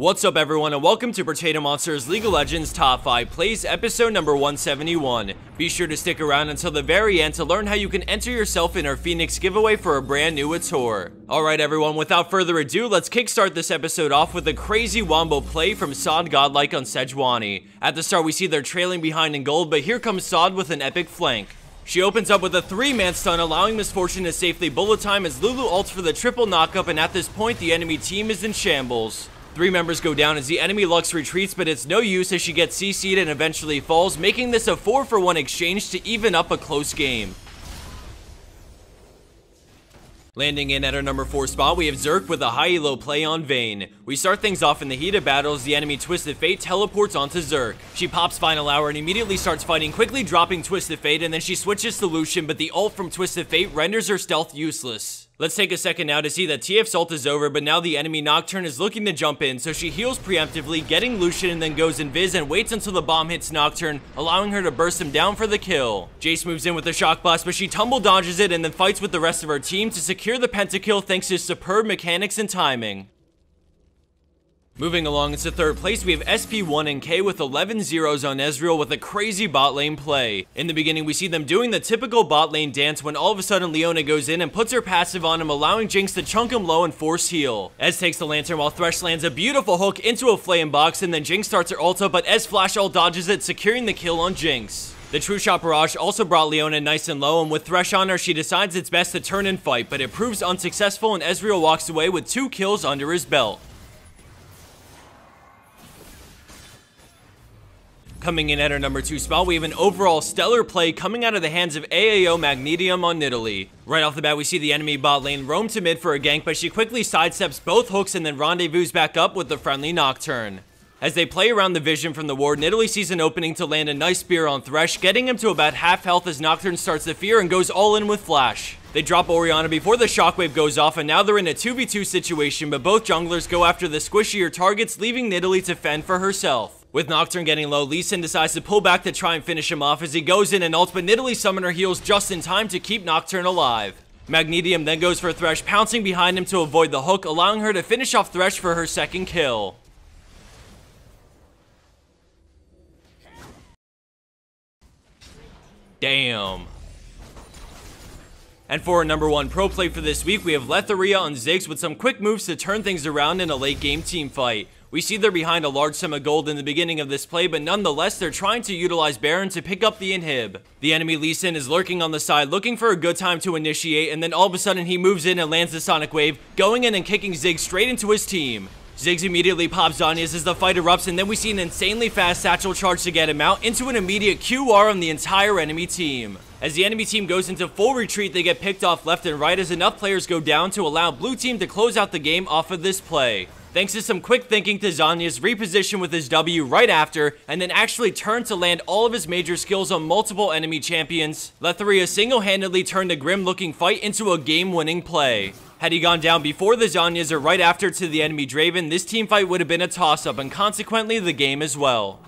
What's up everyone and welcome to Potato Monsters League of Legends Top 5 Plays episode number 171. Be sure to stick around until the very end to learn how you can enter yourself in our Feenix giveaway for a brand new tour. Alright everyone, without further ado, let's kickstart this episode off with a crazy wombo play from SoD GoDLiKe on Sejuani. At the start we see they're trailing behind in gold, but here comes SoD with an epic flank. She opens up with a 3-man stun, allowing Misfortune to safely bullet time as Lulu ults for the triple knockup, and at this point the enemy team is in shambles. 3 members go down as the enemy Lux retreats, but it's no use as she gets CC'd and eventually falls, making this a 4-for-1 exchange to even up a close game. Landing in at our number 4 spot, we have Zerq with a high elo play on Vayne. We start things off in the heat of battle as the enemy Twisted Fate teleports onto Zerq. She pops Final Hour and immediately starts fighting, quickly dropping Twisted Fate, and then she switches to Lucian, but the ult from Twisted Fate renders her stealth useless. Let's take a second now to see that TF's ult is over, but now the enemy Nocturne is looking to jump in, so she heals preemptively, getting Lucian, and then goes invis and waits until the bomb hits Nocturne, allowing her to burst him down for the kill. Jace moves in with a shock blast, but she tumble dodges it and then fights with the rest of her team to secure the pentakill thanks to superb mechanics and timing. Moving along into third place, we have SP1NK with 11 zeros on Ezreal with a crazy bot lane play. In the beginning, we see them doing the typical bot lane dance when all of a sudden Leona goes in and puts her passive on him, allowing Jinx to chunk him low and force heal. Ez takes the lantern while Thresh lands a beautiful hook into a flame box, and then Jinx starts her ult up, but Ez flash ult dodges it, securing the kill on Jinx. The True Shot Barrage also brought Leona nice and low, and with Thresh on her, she decides it's best to turn and fight, but it proves unsuccessful and Ezreal walks away with 2 kills under his belt. Coming in at our number 2 spot, we have an overall stellar play coming out of the hands of AAO Magnetium on Nidalee. Right off the bat, we see the enemy bot lane roam to mid for a gank, but she quickly sidesteps both hooks and then rendezvous back up with the friendly Nocturne. As they play around the vision from the ward, Nidalee sees an opening to land a nice spear on Thresh, getting him to about half health as Nocturne starts to fear and goes all in with Flash. They drop Orianna before the shockwave goes off, and now they're in a 2v2 situation, but both junglers go after the squishier targets, leaving Nidalee to fend for herself. With Nocturne getting low, Lee Sin decides to pull back to try and finish him off as he goes in and ults, but Nidalee summoner heals just in time to keep Nocturne alive. Magnetium then goes for Thresh, pouncing behind him to avoid the hook, allowing her to finish off Thresh for her second kill. Damn. And for our number 1 pro play for this week, we have Letheria on Ziggs with some quick moves to turn things around in a late game team fight. We see they're behind a large sum of gold in the beginning of this play, but nonetheless, they're trying to utilize Baron to pick up the inhib. The enemy Lee Sin is lurking on the side, looking for a good time to initiate, and then all of a sudden he moves in and lands the Sonic Wave, going in and kicking Ziggs straight into his team. Ziggs immediately pops Zhonya's as the fight erupts, and then we see an insanely fast satchel charge to get him out into an immediate QR on the entire enemy team. As the enemy team goes into full retreat, they get picked off left and right as enough players go down to allow blue team to close out the game off of this play. Thanks to some quick thinking to Zhonya's reposition with his W right after, and then actually turned to land all of his major skills on multiple enemy champions, Letheria single-handedly turned a grim-looking fight into a game-winning play. Had he gone down before the Zhonya's or right after to the enemy Draven, this team fight would have been a toss-up and consequently the game as well.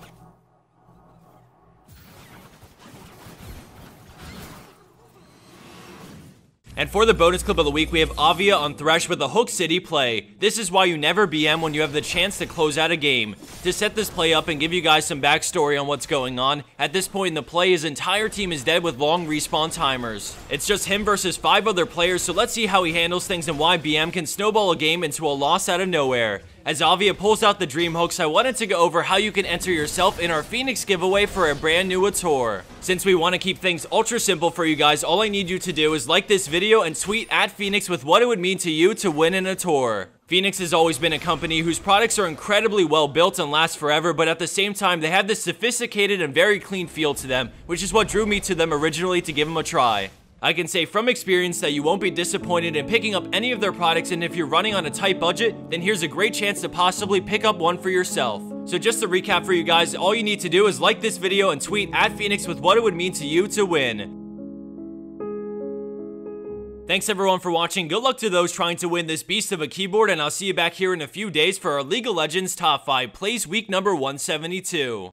And for the bonus clip of the week, we have Ahvia on Thresh with a Hook City play. This is why you never BM when you have the chance to close out a game. To set this play up and give you guys some backstory on what's going on, at this point in the play, his entire team is dead with long respawn timers. It's just him versus 5 other players, so let's see how he handles things and why BM can snowball a game into a loss out of nowhere. As Ahvia pulls out the Dream Hooks, I wanted to go over how you can enter yourself in our Feenix giveaway for a brand new tour. Since we want to keep things ultra simple for you guys, all I need you to do is like this video and tweet at Feenix with what it would mean to you to win in a tour. Feenix has always been a company whose products are incredibly well built and last forever, but at the same time, they have this sophisticated and very clean feel to them, which is what drew me to them originally to give them a try. I can say from experience that you won't be disappointed in picking up any of their products, and if you're running on a tight budget, then here's a great chance to possibly pick up one for yourself. So just to recap for you guys, all you need to do is like this video and tweet at Feenix with what it would mean to you to win. Thanks everyone for watching, good luck to those trying to win this beast of a keyboard, and I'll see you back here in a few days for our League of Legends Top 5 Plays week number 172.